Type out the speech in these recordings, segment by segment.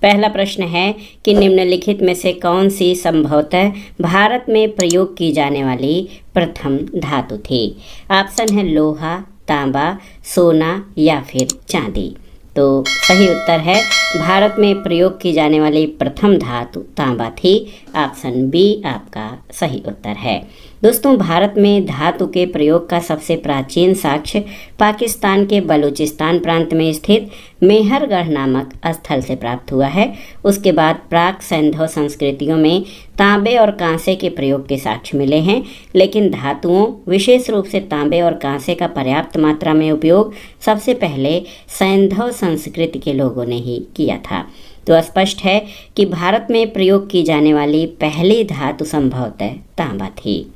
पहला प्रश्न है कि निम्नलिखित में से कौन सी संभवतः भारत में प्रयोग की जाने वाली प्रथम धातु थी। ऑप्शन है लोहा, तांबा, सोना या फिर चांदी। तो सही उत्तर है भारत में प्रयोग की जाने वाली प्रथम धातु तांबा थी। ऑप्शन बी आपका सही उत्तर है। दोस्तों, भारत में धातु के प्रयोग का सबसे प्राचीन साक्ष्य पाकिस्तान के बलूचिस्तान प्रांत में स्थित मेहरगढ़ नामक स्थल से प्राप्त हुआ है। उसके बाद प्राक सैंधव संस्कृतियों में तांबे और कांसे के प्रयोग के साक्ष्य मिले हैं, लेकिन धातुओं विशेष रूप से तांबे और कांसे का पर्याप्त मात्रा में उपयोग सबसे पहले सैंधव संस्कृति के लोगों ने ही किया था। तो स्पष्ट है कि भारत में प्रयोग की जाने वाली पहली धातु संभवतः तांबा थी।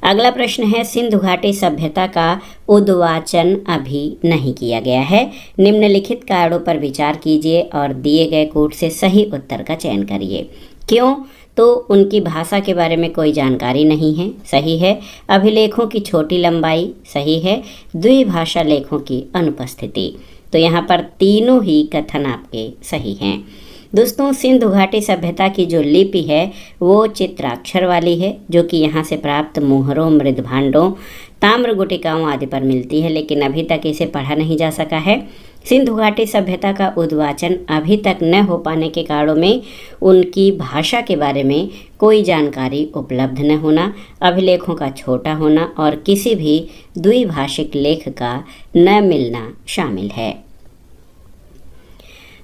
अगला प्रश्न है, सिंधु घाटी सभ्यता का उद्वाचन अभी नहीं किया गया है। निम्नलिखित कारणों पर विचार कीजिए और दिए गए कोड से सही उत्तर का चयन करिए। क्यों? तो उनकी भाषा के बारे में कोई जानकारी नहीं है, सही है। अभिलेखों की छोटी लंबाई, सही है। द्विभाषा लेखों की अनुपस्थिति। तो यहाँ पर तीनों ही कथन आपके सही हैं। दोस्तों, सिंधु घाटी सभ्यता की जो लिपि है वो चित्राक्षर वाली है, जो कि यहाँ से प्राप्त मोहरों, मृदभांडों, ताम्र गुटिकाओं आदि पर मिलती है, लेकिन अभी तक इसे पढ़ा नहीं जा सका है। सिंधु घाटी सभ्यता का उद्वाचन अभी तक न हो पाने के कारणों में उनकी भाषा के बारे में कोई जानकारी उपलब्ध न होना, अभिलेखों का छोटा होना और किसी भी द्विभाषिक लेख का न मिलना शामिल है।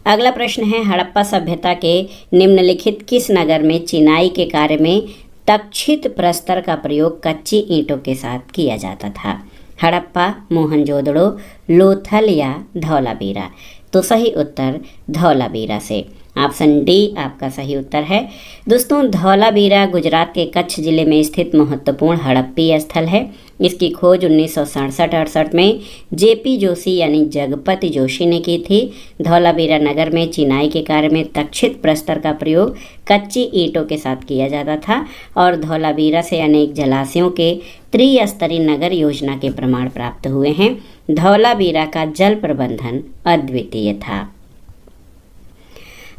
अगला प्रश्न है, हड़प्पा सभ्यता के निम्नलिखित किस नगर में चिनाई के कार्य में तक्षित प्रस्तर का प्रयोग कच्ची ईंटों के साथ किया जाता था। हड़प्पा, मोहनजोदड़ो, लोथल या धौलावीरा। तो सही उत्तर धौलावीरा से। ऑप्शन डी आपका सही उत्तर है। दोस्तों, धौलावीरा गुजरात के कच्छ जिले में स्थित महत्वपूर्ण हड़प्पी स्थल है। इसकी खोज 1967-68 में जेपी जोशी यानी जगपति जोशी ने की थी। धौलावीरा नगर में चिनाई के कार्य में तक्षित प्रस्तर का प्रयोग कच्ची ईंटों के साथ किया जाता था और धौलावीरा से अनेक जलाशयों के त्रिस्तरीय नगर योजना के प्रमाण प्राप्त हुए हैं। धौलावीरा का जल प्रबंधन अद्वितीय था।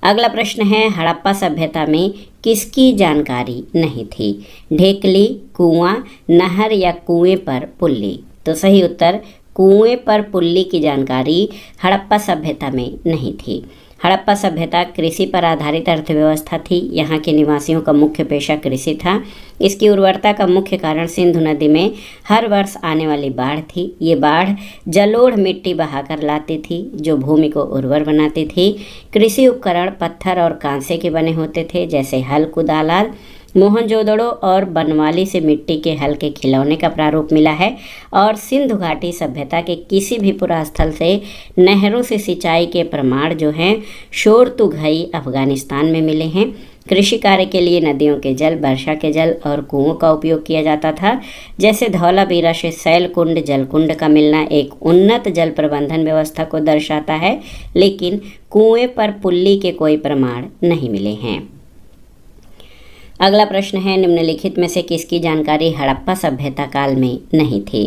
अगला प्रश्न है, हड़प्पा सभ्यता में किसकी जानकारी नहीं थी। ढेकली, कुआं, नहर या कुएं पर पुल्ली। तो सही उत्तर कुएं पर पुल्ली की जानकारी हड़प्पा सभ्यता में नहीं थी। हड़प्पा सभ्यता कृषि पर आधारित अर्थव्यवस्था थी। यहाँ के निवासियों का मुख्य पेशा कृषि था। इसकी उर्वरता का मुख्य कारण सिंधु नदी में हर वर्ष आने वाली बाढ़ थी। ये बाढ़ जलोढ़ मिट्टी बहाकर लाती थी, जो भूमि को उर्वर बनाती थी। कृषि उपकरण पत्थर और कांसे के बने होते थे, जैसे हल, कुदाल आदि। मोहनजोदड़ो और बनवाली से मिट्टी के हल के खिलौने का प्रारूप मिला है और सिंधु घाटी सभ्यता के किसी भी पुरास्थल से नहरों से सिंचाई के प्रमाण जो हैं शोरतुघई अफगानिस्तान में मिले हैं। कृषि कार्य के लिए नदियों के जल, वर्षा के जल और कुओं का उपयोग किया जाता था। जैसे धौलावीरा से शैलकुंड जलकुंड का मिलना एक उन्नत जल प्रबंधन व्यवस्था को दर्शाता है, लेकिन कुएं पर पुल्ली के कोई प्रमाण नहीं मिले हैं। अगला प्रश्न है, निम्नलिखित में से किसकी जानकारी हड़प्पा सभ्यता काल में नहीं थी।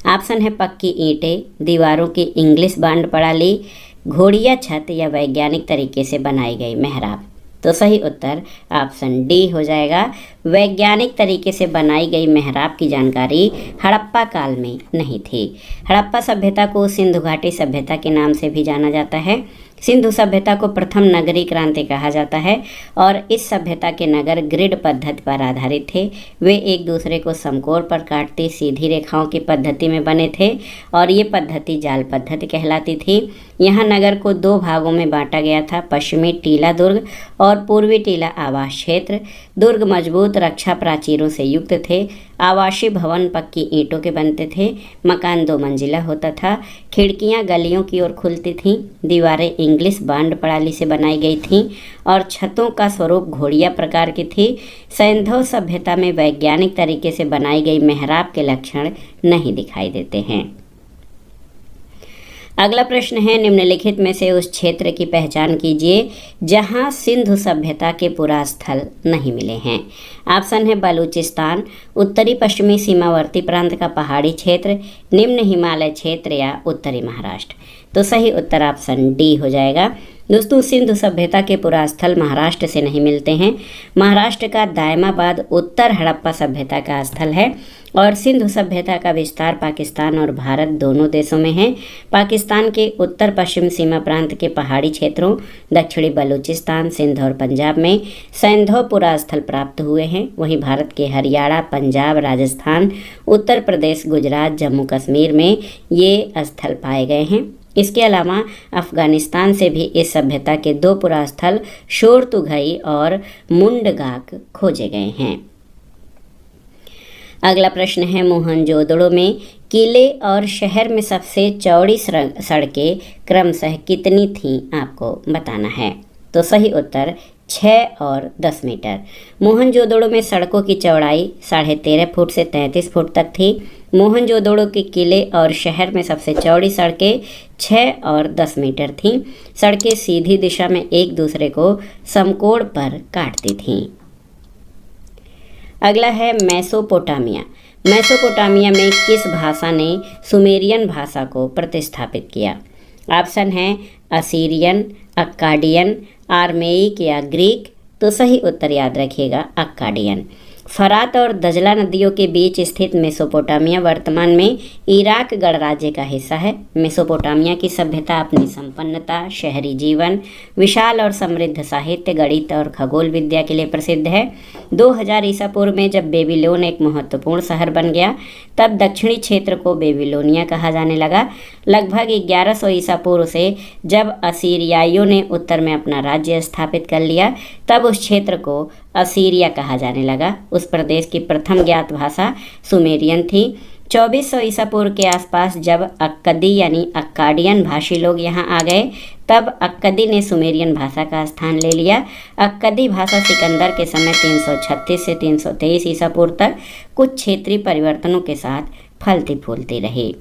ऑप्शन है पक्की ईंटें, दीवारों की इंग्लिश बांड प्रणाली, घोड़िया छत या वैज्ञानिक तरीके से बनाई गई मेहराब। तो सही उत्तर ऑप्शन डी हो जाएगा। वैज्ञानिक तरीके से बनाई गई मेहराब की जानकारी हड़प्पा काल में नहीं थी। हड़प्पा सभ्यता को सिंधु घाटी सभ्यता के नाम से भी जाना जाता है। सिंधु सभ्यता को प्रथम नगरीय क्रांति कहा जाता है और इस सभ्यता के नगर ग्रिड पद्धति पर आधारित थे। वे एक दूसरे को समकोण पर काटती सीधी रेखाओं की पद्धति में बने थे और ये पद्धति जाल पद्धति कहलाती थी। यहाँ नगर को दो भागों में बांटा गया था, पश्चिमी टीला दुर्ग और पूर्वी टीला आवास क्षेत्र। दुर्ग मजबूत रक्षा प्राचीरों से युक्त थे। आवासीय भवन पक्की ईंटों के बनते थे। मकान 2 मंजिला होता था। खिड़कियां गलियों की ओर खुलती थीं। दीवारें इंग्लिश बांड प्रणाली से बनाई गई थीं और छतों का स्वरूप घोड़िया प्रकार की थी। सैंधव सभ्यता में वैज्ञानिक तरीके से बनाई गई मेहराब के लक्षण नहीं दिखाई देते हैं। अगला प्रश्न है, निम्नलिखित में से उस क्षेत्र की पहचान कीजिए जहां सिंधु सभ्यता के पुरास्थल नहीं मिले हैं। ऑप्शन है बलूचिस्तान, उत्तरी पश्चिमी सीमावर्ती प्रांत का पहाड़ी क्षेत्र, निम्न हिमालय क्षेत्र या उत्तरी महाराष्ट्र। तो सही उत्तर ऑप्शन डी हो जाएगा। दोस्तों, सिंधु सभ्यता के पुरास्थल महाराष्ट्र से नहीं मिलते हैं। महाराष्ट्र का दायमाबाद उत्तर हड़प्पा सभ्यता का स्थल है और सिंधु सभ्यता का विस्तार पाकिस्तान और भारत दोनों देशों में है। पाकिस्तान के उत्तर पश्चिम सीमा प्रांत के पहाड़ी क्षेत्रों, दक्षिणी बलूचिस्तान, सिंध और पंजाब में सैंधव पुरास्थल प्राप्त हुए हैं। वहीं भारत के हरियाणा, पंजाब, राजस्थान, उत्तर प्रदेश, गुजरात, जम्मू कश्मीर में ये स्थल पाए गए हैं। इसके अलावा अफगानिस्तान से भी इस सभ्यता के 2 पुरास्थल शोरतुघई और मुंडगाक खोजे गए हैं। अगला प्रश्न है, मोहनजोदड़ो में किले और शहर में सबसे चौड़ी सड़कें क्रमशः कितनी थीं, आपको बताना है। तो सही उत्तर 6 और 10 मीटर। मोहनजोदड़ो में सड़कों की चौड़ाई 13.5 फुट से 33 फुट तक थी। मोहनजोदड़ो के किले और शहर में सबसे चौड़ी सड़कें 6 और 10 मीटर थीं। सड़कें सीधी दिशा में एक दूसरे को समकोण पर काटती थीं। अगला है मेसोपोटामिया। मेसोपोटामिया में किस भाषा ने सुमेरियन भाषा को प्रतिस्थापित किया? ऑप्शन है असीरियन, अक्काडियन, आर्मेइक या ग्रीक। तो सही उत्तर याद रखिएगा, अक्काडियन। फरात और दजला नदियों के बीच स्थित मेसोपोटामिया वर्तमान में इराक गणराज्य का हिस्सा है। मेसोपोटामिया की सभ्यता अपनी संपन्नता, शहरी जीवन, विशाल और समृद्ध साहित्य, गणित और खगोल विद्या के लिए प्रसिद्ध है। 2000 ईसा पूर्व में जब बेबीलोन एक महत्वपूर्ण शहर बन गया, तब दक्षिणी क्षेत्र को बेबीलोनिया कहा जाने लगा। लगभग 1100 ईसा पूर्व से जब असीरियाइयों ने उत्तर में अपना राज्य स्थापित कर लिया, तब उस क्षेत्र को असीरिया कहा जाने लगा। उस प्रदेश की प्रथम ज्ञात भाषा सुमेरियन थी। 2400 ईसा पूर्व के आसपास जब अक्कदी यानी अक्काडियन भाषी लोग यहाँ आ गए, तब अक्कदी ने सुमेरियन भाषा का स्थान ले लिया। अक्कदी भाषा सिकंदर के समय 336 से 323 ईसा पूर्व तक कुछ क्षेत्रीय परिवर्तनों के साथ फलती फूलती रही।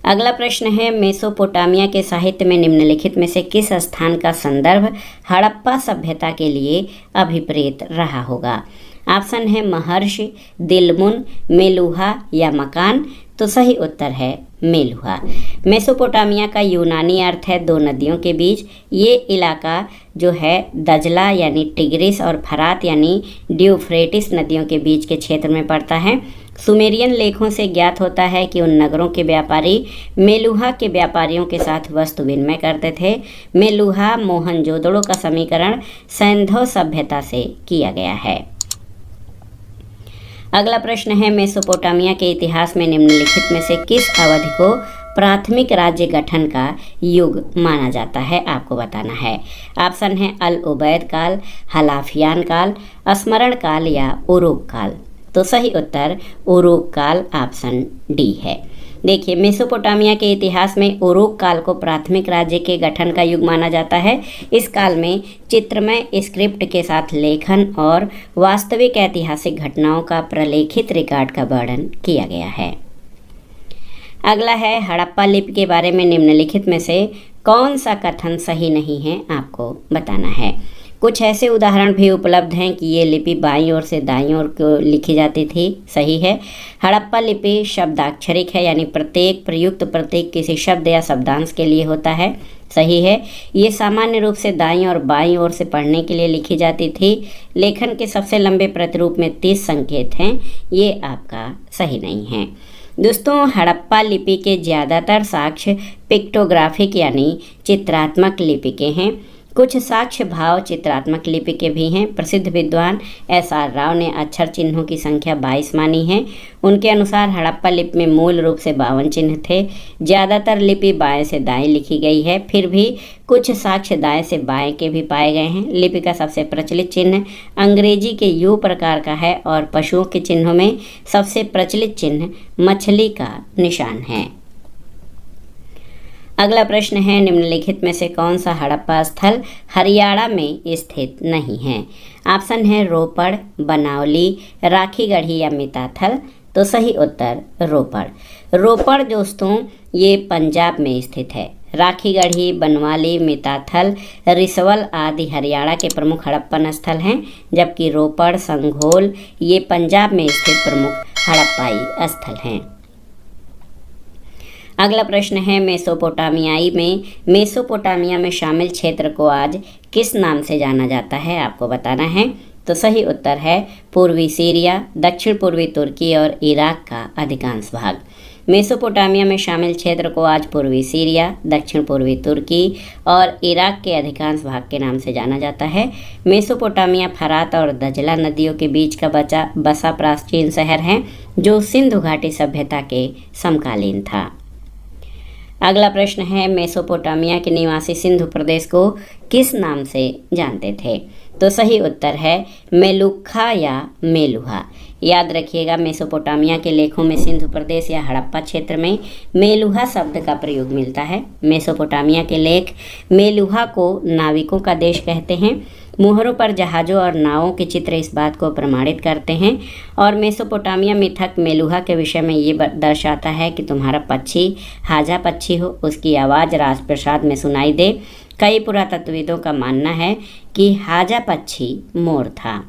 अगला प्रश्न है, मेसोपोटामिया के साहित्य में निम्नलिखित में से किस स्थान का संदर्भ हड़प्पा सभ्यता के लिए अभिप्रेत रहा होगा? ऑप्शन है महर्षि, दिलमुन, मेलुहा या मकान। तो सही उत्तर है मेलुहा। मेसोपोटामिया का यूनानी अर्थ है 2 नदियों के बीच। ये इलाका जो है दजला यानी टिग्रिस और फरात यानी ड्यूफ्रेटिस नदियों के बीच के क्षेत्र में पड़ता है। सुमेरियन लेखों से ज्ञात होता है कि उन नगरों के व्यापारी मेलुहा के व्यापारियों के साथ वस्तु विनिमय करते थे। मेलुहा मोहनजोदड़ो का समीकरण सैंधव सभ्यता से किया गया है। अगला प्रश्न है, मेसोपोटामिया के इतिहास में निम्नलिखित में से किस अवधि को प्राथमिक राज्य गठन का युग माना जाता है? आपको बताना है। ऑप्शन है अल उबैद काल, हलाफियान काल, स्मरण काल या उरूक काल। तो सही उत्तर उरूक काल, ऑप्शन डी है। देखिए, मेसोपोटामिया के इतिहास में उरूक काल को प्राथमिक राज्य के गठन का युग माना जाता है। इस काल में चित्रमय स्क्रिप्ट के साथ लेखन और वास्तविक ऐतिहासिक घटनाओं का प्रलेखित रिकॉर्ड का वर्णन किया गया है। अगला है, हड़प्पा लिपि के बारे में निम्नलिखित में से कौन सा कथन सही नहीं है? आपको बताना है। कुछ ऐसे उदाहरण भी उपलब्ध हैं कि ये लिपि बाईं ओर से दाईं ओर को लिखी जाती थी। सही है। हड़प्पा लिपि शब्दाक्षरिक है, यानी प्रत्येक प्रयुक्त प्रतीक किसी शब्द या शब्दांश के लिए होता है। सही है। ये सामान्य रूप से दाईं और बाईं ओर से पढ़ने के लिए लिखी जाती थी। लेखन के सबसे लंबे प्रतिरूप में 30 संकेत हैं। ये आपका सही नहीं है। दोस्तों, हड़प्पा लिपि के ज़्यादातर साक्ष्य पिक्टोग्राफिक यानी चित्रात्मक लिपि के हैं। कुछ साक्ष्य भाव चित्रात्मक लिपि के भी हैं। प्रसिद्ध विद्वान SR राव ने अक्षर चिन्हों की संख्या 22 मानी है। उनके अनुसार हड़प्पा लिपि में मूल रूप से 52 चिन्ह थे। ज़्यादातर लिपि बाएं से दाएं लिखी गई है, फिर भी कुछ साक्ष्य दाएं से बाएं के भी पाए गए हैं। लिपि का सबसे प्रचलित चिन्ह अंग्रेजी के U प्रकार का है और पशुओं के चिन्हों में सबसे प्रचलित चिन्ह मछली का निशान है। अगला प्रश्न है, निम्नलिखित में से कौन सा हड़प्पा स्थल हरियाणा में स्थित नहीं है? ऑप्शन है रोपड़, बनावली, राखीगढ़ी या मिताथल। तो सही उत्तर रोपड़। रोपड़ दोस्तों ये पंजाब में स्थित है। राखीगढ़ी, बनवाली, मिताथल, रिसवल आदि हरियाणा के प्रमुख हड़प्पन स्थल हैं, जबकि रोपड़, संघोल ये पंजाब में स्थित प्रमुख हड़प्पाई स्थल हैं। अगला प्रश्न है मेसोपोटामिया में शामिल क्षेत्र को आज किस नाम से जाना जाता है, आपको बताना है। तो सही उत्तर है पूर्वी सीरिया, दक्षिण पूर्वी तुर्की और इराक का अधिकांश भाग। मेसोपोटामिया में शामिल क्षेत्र को आज पूर्वी सीरिया, दक्षिण पूर्वी तुर्की और इराक के अधिकांश भाग के नाम से जाना जाता है। मेसोपोटामिया फरात और दजला नदियों के बीच का बसा प्राचीन शहर है जो सिंधु घाटी सभ्यता के समकालीन था। अगला प्रश्न है मेसोपोटामिया के निवासी सिंधु प्रदेश को किस नाम से जानते थे। तो सही उत्तर है मेलुखा या मेलुहा। याद रखिएगा, मेसोपोटामिया के लेखों में सिंधु प्रदेश या हड़प्पा क्षेत्र में मेलुहा शब्द का प्रयोग मिलता है। मेसोपोटामिया के लेख मेलुहा को नाविकों का देश कहते हैं। मोहरों पर जहाज़ों और नावों के चित्र इस बात को प्रमाणित करते हैं। और मेसोपोटामिया मिथक मेलुहा के विषय में ये दर्शाता है कि तुम्हारा पक्षी हाजा पक्षी हो, उसकी आवाज़ राजप्रसाद में सुनाई दे। कई पुरातत्वविदों का मानना है कि हाजा पक्षी मोर था।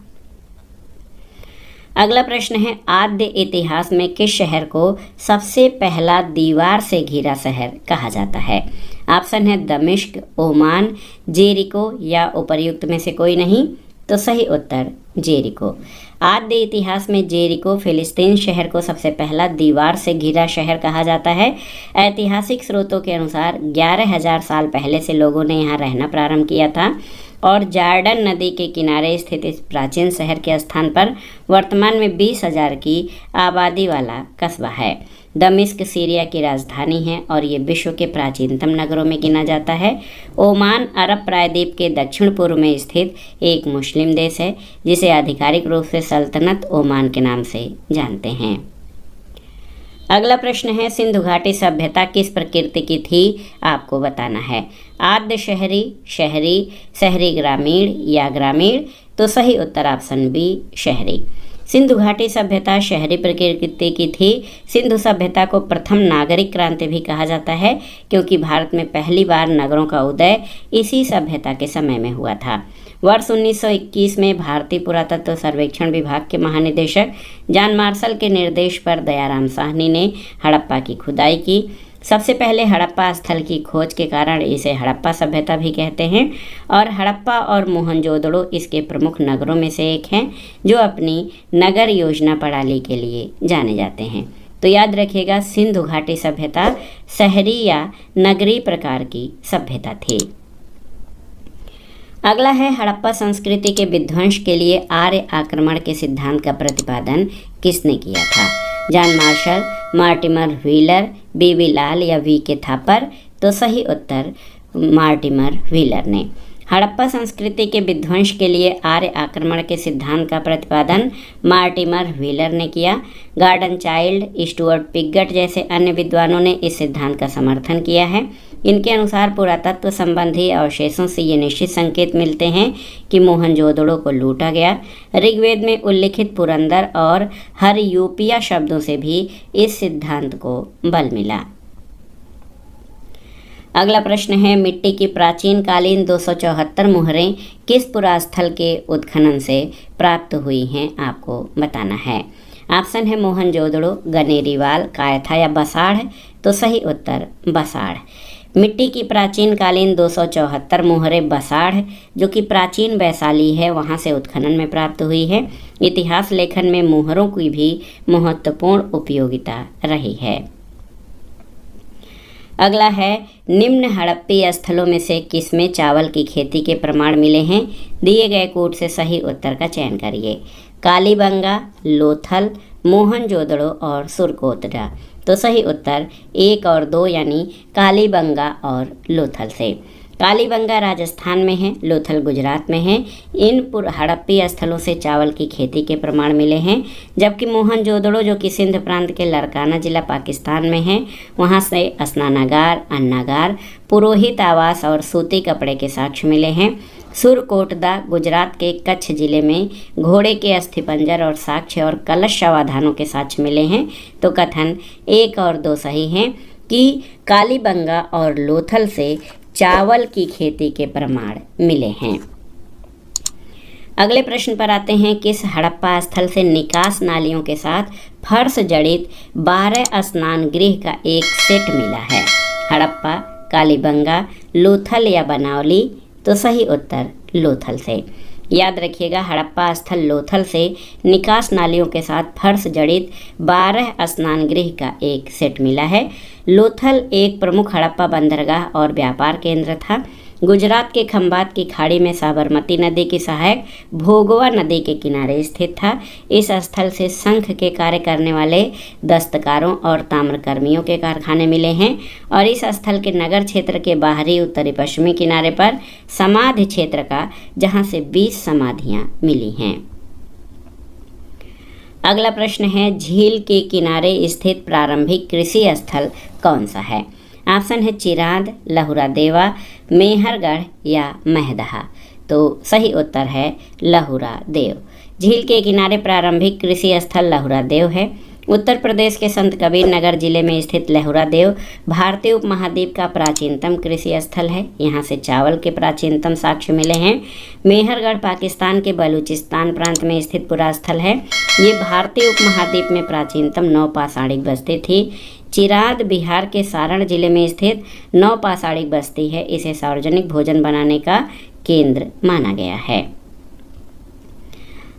अगला प्रश्न है आद्य इतिहास में किस शहर को सबसे पहला दीवार से घिरा शहर कहा जाता है। ऑप्शन है दमिश्क, ओमान, जेरिको या उपर्युक्त में से कोई नहीं। तो सही उत्तर जेरिको। आद्य इतिहास में जेरिको फिलिस्तीन शहर को सबसे पहला दीवार से घिरा शहर कहा जाता है। ऐतिहासिक स्रोतों के अनुसार 11,000 साल पहले से लोगों ने यहाँ रहना प्रारंभ किया था और जॉर्डन नदी के किनारे स्थित इस प्राचीन शहर के स्थान पर वर्तमान में 20,000 की आबादी वाला कस्बा है। दमिश्क सीरिया की राजधानी है और ये विश्व के प्राचीनतम नगरों में गिना जाता है। ओमान अरब प्रायद्वीप के दक्षिण पूर्व में स्थित एक मुस्लिम देश है जिसे आधिकारिक रूप से सल्तनत ओमान के नाम से जानते हैं। अगला प्रश्न है सिंधु घाटी सभ्यता किस प्रकृति की थी, आपको बताना है। आद्य शहरी, शहरी, शहरी ग्रामीण या ग्रामीण। तो सही उत्तर ऑप्शन बी शहरी। सिंधु घाटी सभ्यता शहरी प्रकृति की थी। सिंधु सभ्यता को प्रथम नागरिक क्रांति भी कहा जाता है क्योंकि भारत में पहली बार नगरों का उदय इसी सभ्यता के समय में हुआ था। वर्ष 1921 में भारतीय पुरातत्व सर्वेक्षण विभाग के महानिदेशक जॉन मार्शल के निर्देश पर दयाराम साहनी ने हड़प्पा की खुदाई की। सबसे पहले हड़प्पा स्थल की खोज के कारण इसे हड़प्पा सभ्यता भी कहते हैं और हड़प्पा और मोहनजोदड़ो इसके प्रमुख नगरों में से एक हैं जो अपनी नगर योजना प्रणाली के लिए जाने जाते हैं। तो याद रखिएगा, सिंधु घाटी सभ्यता शहरी या नगरीय प्रकार की सभ्यता थी। अगला है हड़प्पा संस्कृति के विध्वंस के लिए आर्य आक्रमण के सिद्धांत का प्रतिपादन किसने किया था। जॉन मार्शल, मार्टिमर व्हीलर, बीबी लाल या वी के थापर। तो सही उत्तर मार्टिमर व्हीलर ने। हड़प्पा संस्कृति के विध्वंस के लिए आर्य आक्रमण के सिद्धांत का प्रतिपादन मार्टिमर व्हीलर ने किया। गार्डन चाइल्ड, स्टुअर्ट पिगट जैसे अन्य विद्वानों ने इस सिद्धांत का समर्थन किया है। इनके अनुसार पुरातत्व संबंधी अवशेषों से ये निश्चित संकेत मिलते हैं कि मोहनजोदड़ो को लूटा गया। ऋग्वेद में उल्लिखित पुरंदर और हरयूपिया शब्दों से भी इस सिद्धांत को बल मिला। अगला प्रश्न है मिट्टी की प्राचीन कालीन 274 मुहरें किस पुरास्थल के उत्खनन से प्राप्त हुई हैं, आपको बताना है। ऑप्शन है मोहनजोदड़ो, गनेरीवाल, कायथा या बसाड़। तो सही उत्तर बसाड़। मिट्टी की प्राचीन कालीन 274 मुहरें बसाड़ जो कि प्राचीन वैशाली है वहाँ से उत्खनन में प्राप्त हुई है। इतिहास लेखन में मुहरों की भी महत्वपूर्ण उपयोगिता रही है। अगला है निम्न हड़प्पी स्थलों में से किसमें चावल की खेती के प्रमाण मिले हैं। दिए गए कोड से सही उत्तर का चयन करिए। कालीबंगा, लोथल, मोहनजोदड़ो और सुरकोतरा। तो सही उत्तर 1 और 2 यानी कालीबंगा और लोथल से। कालीबंगा राजस्थान में है, लोथल गुजरात में है। इन हड़प्पी स्थलों से चावल की खेती के प्रमाण मिले हैं, जबकि मोहनजोदड़ो जो कि सिंध प्रांत के लड़काना जिला पाकिस्तान में है वहाँ से स्नानागार, अन्नागार, पुरोहित आवास और सूती कपड़े के साक्ष्य मिले हैं। सुरकोटदा गुजरात के कच्छ जिले में घोड़े के अस्थिपंजर और साक्ष्य और कलश शवाधानों के साक्ष्य मिले हैं। तो कथन 1 और 2 सही हैं कि कालीबंगा और लोथल से चावल की खेती के प्रमाण मिले हैं। अगले प्रश्न पर आते हैं किस हड़प्पा स्थल से निकास नालियों के साथ फर्श जड़ित 12 स्नान गृह का एक सेट मिला है। हड़प्पा, कालीबंगा, लोथल या बनावली? तो सही उत्तर लोथल से। याद रखिएगा, हड़प्पा स्थल लोथल से निकास नालियों के साथ फर्श जड़ित 12 स्नान गृह का एक सेट मिला है। लोथल एक प्रमुख हड़प्पा बंदरगाह और व्यापार केंद्र था। गुजरात के खंबात की खाड़ी में साबरमती नदी की सहायक भोगवा नदी के किनारे स्थित था। इस स्थल से शंख के कार्य करने वाले दस्तकारों और ताम्रकर्मियों के कारखाने मिले हैं और इस स्थल के नगर क्षेत्र के बाहरी उत्तरी पश्चिमी किनारे पर समाधि क्षेत्र का, जहां से 20 समाधियां मिली हैं। अगला प्रश्न है, झील के किनारे स्थित प्रारंभिक कृषि स्थल कौन सा है? ऑप्शन है चिरांद, लहुरा देवा, मेहरगढ़ या महदहा। तो सही उत्तर है लहुरा देव। झील के किनारे प्रारंभिक कृषि स्थल लहुरा देव है। उत्तर प्रदेश के संत कबीर नगर जिले में स्थित लहुरा देव भारतीय उपमहाद्वीप का प्राचीनतम कृषि स्थल है। यहाँ से चावल के प्राचीनतम साक्ष्य मिले हैं। मेहरगढ़ पाकिस्तान के बलूचिस्तान प्रांत में स्थित पुरास्थल है। ये भारतीय उपमहाद्वीप में प्राचीनतम नवपाषाणिक बस्ती थी। चिराद बिहार के सारण जिले में स्थित नवपाषाणिक बस्ती है। इसे सार्वजनिक भोजन बनाने का केंद्र माना गया है।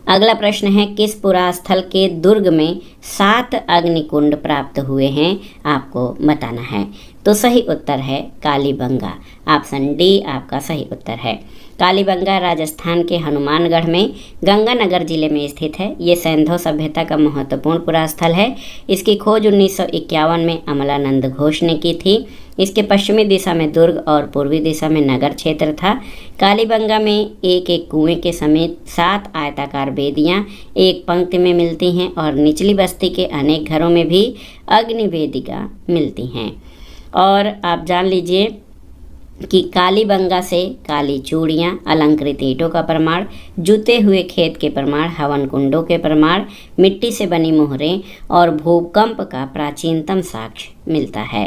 अगला प्रश्न है, किस पुरास्थल के दुर्ग में 7 अग्निकुंड प्राप्त हुए हैं? आपको बताना है। तो सही उत्तर है कालीबंगा। ऑप्शन डी आपका सही उत्तर है। कालीबंगा राजस्थान के हनुमानगढ़ में गंगानगर जिले में स्थित है। ये सैंधव सभ्यता का महत्वपूर्ण पुरास्थल है। इसकी खोज 1951 में अमलानंद घोष ने की थी। इसके पश्चिमी दिशा में दुर्ग और पूर्वी दिशा में नगर क्षेत्र था। कालीबंगा में एक एक कुएं के समेत 7 आयताकार वेदियां एक पंक्ति में मिलती हैं और निचली बस्ती के अनेक घरों में भी अग्नि वेदिका मिलती हैं। और आप जान लीजिए कि कालीबंगा से काली चूड़ियाँ, अलंकृत ईंटों का प्रमाण, जुते हुए खेत के प्रमाण, हवन कुंडों के प्रमाण, मिट्टी से बनी मोहरें और भूकंप का प्राचीनतम साक्ष्य मिलता है।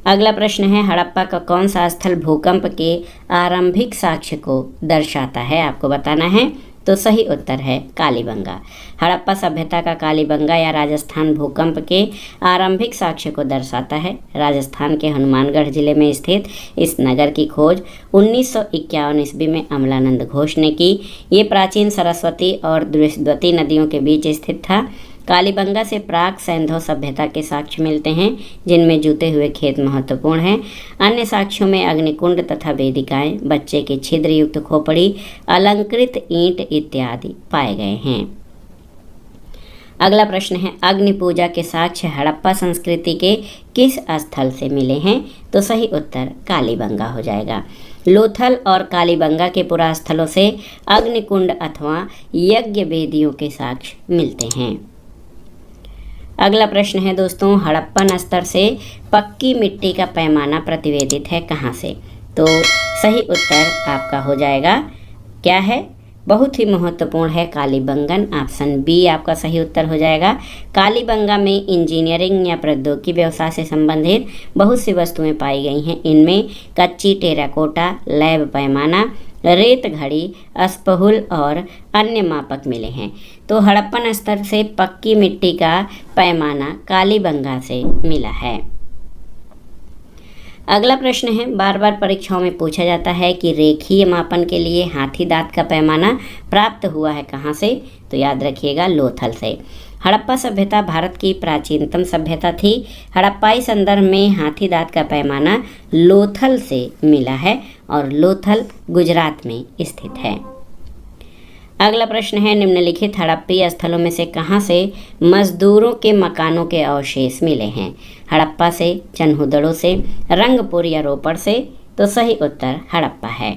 अगला प्रश्न है, हड़प्पा का कौन सा स्थल भूकंप के आरंभिक साक्ष्य को दर्शाता है? आपको बताना है। तो सही उत्तर है कालीबंगा। हड़प्पा सभ्यता का कालीबंगा या राजस्थान भूकंप के आरंभिक साक्ष्य को दर्शाता है। राजस्थान के हनुमानगढ़ जिले में स्थित इस नगर की खोज 1951 ईस्वी में अमलानंद घोष ने की। ये प्राचीन सरस्वती और द्विवेदी नदियों के बीच स्थित था। कालीबंगा से प्राक सैंधव सभ्यता के साक्ष्य मिलते हैं, जिनमें जुते हुए खेत महत्वपूर्ण हैं। अन्य साक्ष्यों में अग्निकुंड तथा वेदिकाएं, बच्चे के छिद्र युक्त खोपड़ी, अलंकृत ईंट इत्यादि पाए गए हैं। अगला प्रश्न है, अग्नि पूजा के साक्ष्य हड़प्पा संस्कृति के किस स्थल से मिले हैं? तो सही उत्तर कालीबंगा हो जाएगा। लोथल और कालीबंगा के पुरास्थलों से अग्निकुंड अथवा यज्ञ वेदियों के साक्ष्य मिलते हैं। अगला प्रश्न है दोस्तों, हड़प्पन स्तर से पक्की मिट्टी का पैमाना प्रतिवेदित है कहाँ से? तो सही उत्तर आपका हो जाएगा क्या है? बहुत ही महत्वपूर्ण है कालीबंगन। ऑप्शन बी आपका सही उत्तर हो जाएगा। कालीबंगा में इंजीनियरिंग या प्रौद्योगिकी व्यवसाय से संबंधित बहुत सी वस्तुएं पाई गई हैं। इनमें कच्ची टेराकोटा, लैब पैमाना, रेत घड़ी, अस्पहुल और अन्य मापक मिले हैं। तो हड़प्पन स्तर से पक्की मिट्टी का पैमाना कालीबंगा से मिला है। अगला प्रश्न है, बार बार परीक्षाओं में पूछा जाता है कि रेखीय मापन के लिए हाथी दांत का पैमाना प्राप्त हुआ है कहाँ से? तो याद रखिएगा लोथल से। हड़प्पा सभ्यता भारत की प्राचीनतम सभ्यता थी। हड़प्पाई संदर्भ में हाथी दांत का पैमाना लोथल से मिला है और लोथल गुजरात में स्थित है। अगला प्रश्न है, निम्नलिखित हड़प्पीय स्थलों में से कहाँ से मजदूरों के मकानों के अवशेष मिले हैं? हड़प्पा से, चन्हुदड़ों से, रंगपुर या रोपड़ से? तो सही उत्तर हड़प्पा है।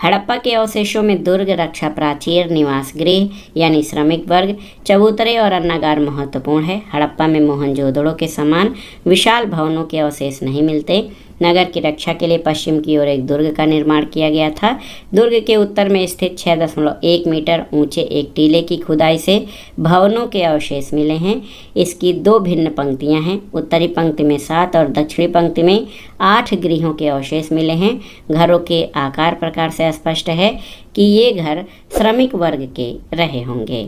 हड़प्पा के अवशेषों में दुर्ग, रक्षा प्राचीर, निवास गृह यानी श्रमिक वर्ग, चबूतरे और अन्नागार महत्वपूर्ण है। हड़प्पा में मोहनजोदड़ो के समान विशाल भवनों के अवशेष नहीं मिलते। नगर की रक्षा के लिए पश्चिम की ओर एक दुर्ग का निर्माण किया गया था। दुर्ग के उत्तर में स्थित 6.1 मीटर ऊंचे एक टीले की खुदाई से भवनों के अवशेष मिले हैं। इसकी 2 भिन्न पंक्तियां हैं। उत्तरी पंक्ति में 7 और दक्षिणी पंक्ति में 8 गृहों के अवशेष मिले हैं। घरों के आकार प्रकार से स्पष्ट है कि ये घर श्रमिक वर्ग के रहे होंगे।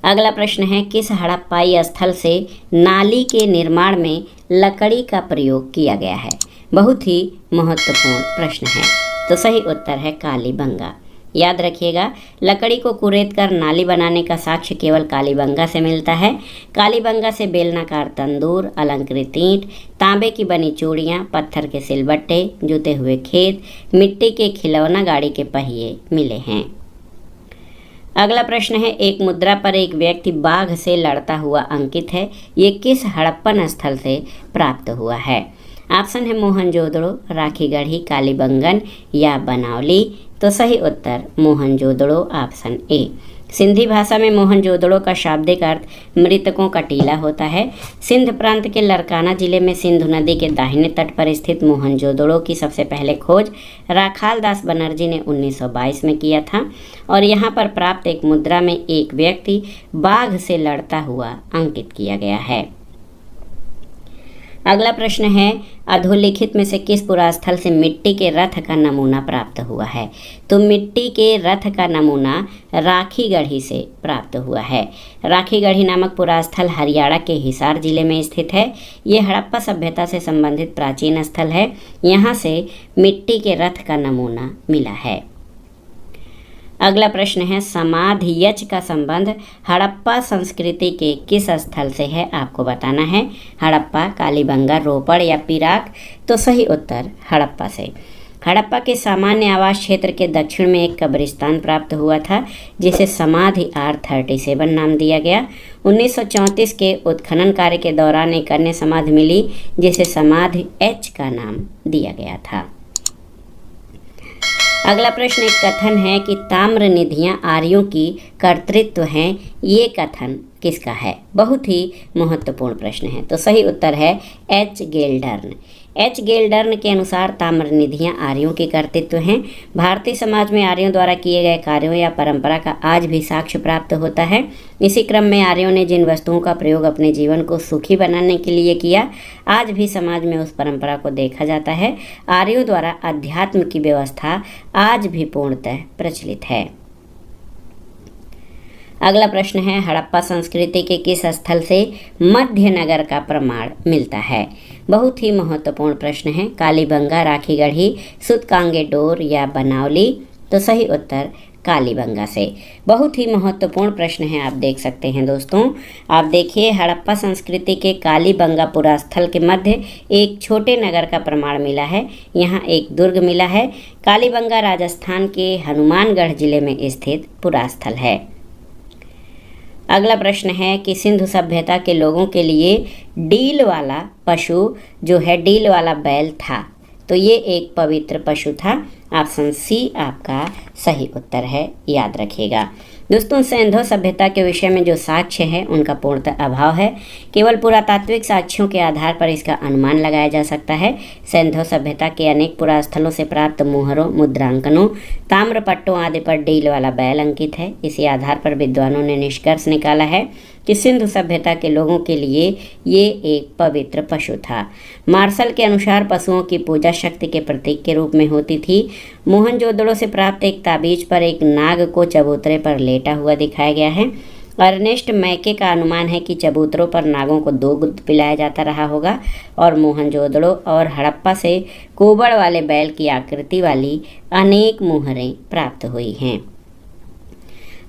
अगला प्रश्न है, किस हड़प्पाई स्थल से नाली के निर्माण में लकड़ी का प्रयोग किया गया है? बहुत ही महत्वपूर्ण प्रश्न है। तो सही उत्तर है कालीबंगा। याद रखिएगा, लकड़ी को कुरेद कर नाली बनाने का साक्ष्य केवल कालीबंगा से मिलता है। कालीबंगा से बेलनाकार तंदूर, अलंकृत ईंट, तांबे की बनी चूड़ियाँ, पत्थर के सिलबट्टे, जुते हुए खेत, मिट्टी के खिलौना गाड़ी के पहिए मिले हैं। अगला प्रश्न है, एक मुद्रा पर एक व्यक्ति बाघ से लड़ता हुआ अंकित है। ये किस हड़प्पन स्थल से प्राप्त हुआ है? ऑप्शन है मोहनजोदड़ो, राखीगढ़ी, कालीबंगन या बनावली। तो सही उत्तर मोहनजोदड़ो, ऑप्शन ए। सिंधी भाषा में मोहनजोदड़ो का शाब्दिक अर्थ मृतकों का टीला होता है। सिंध प्रांत के लरकाना जिले में सिंधु नदी के दाहिने तट पर स्थित मोहनजोदड़ो की सबसे पहले खोज राखाल दास बनर्जी ने 1922 में किया था और यहाँ पर प्राप्त एक मुद्रा में एक व्यक्ति बाघ से लड़ता हुआ अंकित किया गया है। अगला प्रश्न है, अधोलिखित में से किस पुरास्थल से मिट्टी के रथ का नमूना प्राप्त हुआ है? तो मिट्टी के रथ का नमूना राखीगढ़ी से प्राप्त हुआ है। राखीगढ़ी नामक पुरास्थल हरियाणा के हिसार जिले में स्थित है। ये हड़प्पा सभ्यता से संबंधित प्राचीन स्थल है। यहाँ से मिट्टी के रथ का नमूना मिला है। अगला प्रश्न है, समाधियच का संबंध हड़प्पा संस्कृति के किस स्थल से है? आपको बताना है। हड़प्पा, कालीबंगा, रोपड़ या पिराक? तो सही उत्तर हड़प्पा से। हड़प्पा के सामान्य आवास क्षेत्र के दक्षिण में एक कब्रिस्तान प्राप्त हुआ था जिसे समाधि R37 नाम दिया गया। 1934 के उत्खनन कार्य के दौरान एक अन्य समाधि मिली जिसे समाधि H का नाम दिया गया था। अगला प्रश्न एक कथन है कि ताम्र निधियाँ आर्यों की कर्तृत्व हैं। ये कथन किसका है? बहुत ही महत्वपूर्ण प्रश्न है। तो सही उत्तर है H. गेल्डर्न। H. गेल्डर्न के अनुसार ताम्र निधियाँ आर्यों के कर्तृत्व हैं। भारतीय समाज में आर्यों द्वारा किए गए कार्यों या परंपरा का आज भी साक्ष्य प्राप्त होता है। इसी क्रम में आर्यों ने जिन वस्तुओं का प्रयोग अपने जीवन को सुखी बनाने के लिए किया, आज भी समाज में उस परंपरा को देखा जाता है। आर्यों द्वारा अध्यात्म की व्यवस्था आज भी पूर्णतः प्रचलित है। अगला प्रश्न है, हड़प्पा संस्कृति के किस स्थल से मध्यनगर का प्रमाण मिलता है? बहुत ही महत्वपूर्ण प्रश्न है। कालीबंगा, राखीगढ़ी, सुतकांगेडोर या बनावली? तो सही उत्तर कालीबंगा से। बहुत ही महत्वपूर्ण प्रश्न है, आप देख सकते हैं दोस्तों। आप देखिए, हड़प्पा संस्कृति के कालीबंगा पुरास्थल के मध्य एक छोटे नगर का प्रमाण मिला है। यहाँ एक दुर्ग मिला है। कालीबंगा राजस्थान के हनुमानगढ़ जिले में स्थित पुरास्थल है। अगला प्रश्न है कि सिंधु सभ्यता के लोगों के लिए डील वाला पशु जो है डील वाला बैल था। तो ये एक पवित्र पशु था। ऑप्शन सी आपका सही उत्तर है, याद रखिएगा। दोस्तों, सिंधु सभ्यता के विषय में जो साक्ष्य है उनका पूर्णतः अभाव है। केवल पुरातात्विक साक्ष्यों के आधार पर इसका अनुमान लगाया जा सकता है। सिंधु सभ्यता के अनेक पुरास्थलों से प्राप्त मुहरों, मुद्रांकनों, ताम्रपट्टों आदि पर डील वाला बैल अंकित है। इसी आधार पर विद्वानों ने निष्कर्ष निकाला है कि सिंधु सभ्यता के लोगों के लिए ये एक पवित्र पशु था। मार्शल के अनुसार पशुओं की पूजा शक्ति के प्रतीक के रूप में होती थी। मोहनजोदड़ो से प्राप्त एक ताबीज पर एक नाग को चबूतरे पर लेटा हुआ दिखाया गया है। अर्नेस्ट मैके का अनुमान है कि चबूतरों पर नागों को दूध पिलाया जाता रहा होगा और मोहनजोदड़ो और हड़प्पा से कोबड़ वाले बैल की आकृति वाली अनेक मुहरें प्राप्त हुई हैं।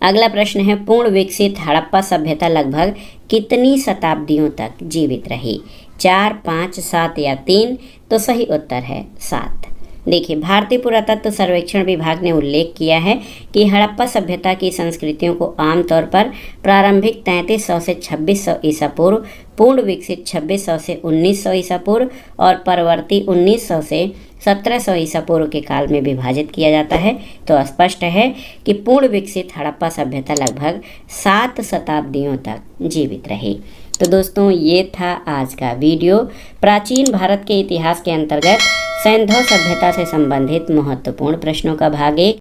अगला प्रश्न है, पूर्ण विकसित हड़प्पा सभ्यता लगभग कितनी शताब्दियों तक जीवित रही? 4, 5, 7 या 3? तो सही उत्तर है 7। देखिए, भारतीय पुरातत्व सर्वेक्षण विभाग ने उल्लेख किया है कि हड़प्पा सभ्यता की संस्कृतियों को आमतौर पर प्रारंभिक 3300 से 2600 ईसा पूर्व, पूर्ण विकसित 2600 से 1900 ईसा पूर्व और परवर्ती 1900 से 1700 ईसा पूर्व के काल में विभाजित किया जाता है। तो स्पष्ट है कि पूर्ण विकसित हड़प्पा सभ्यता लगभग 7 शताब्दियों तक जीवित रही। तो दोस्तों, ये था आज का वीडियो, प्राचीन भारत के इतिहास के अंतर्गत सिंधु सभ्यता से संबंधित महत्वपूर्ण प्रश्नों का भाग 1।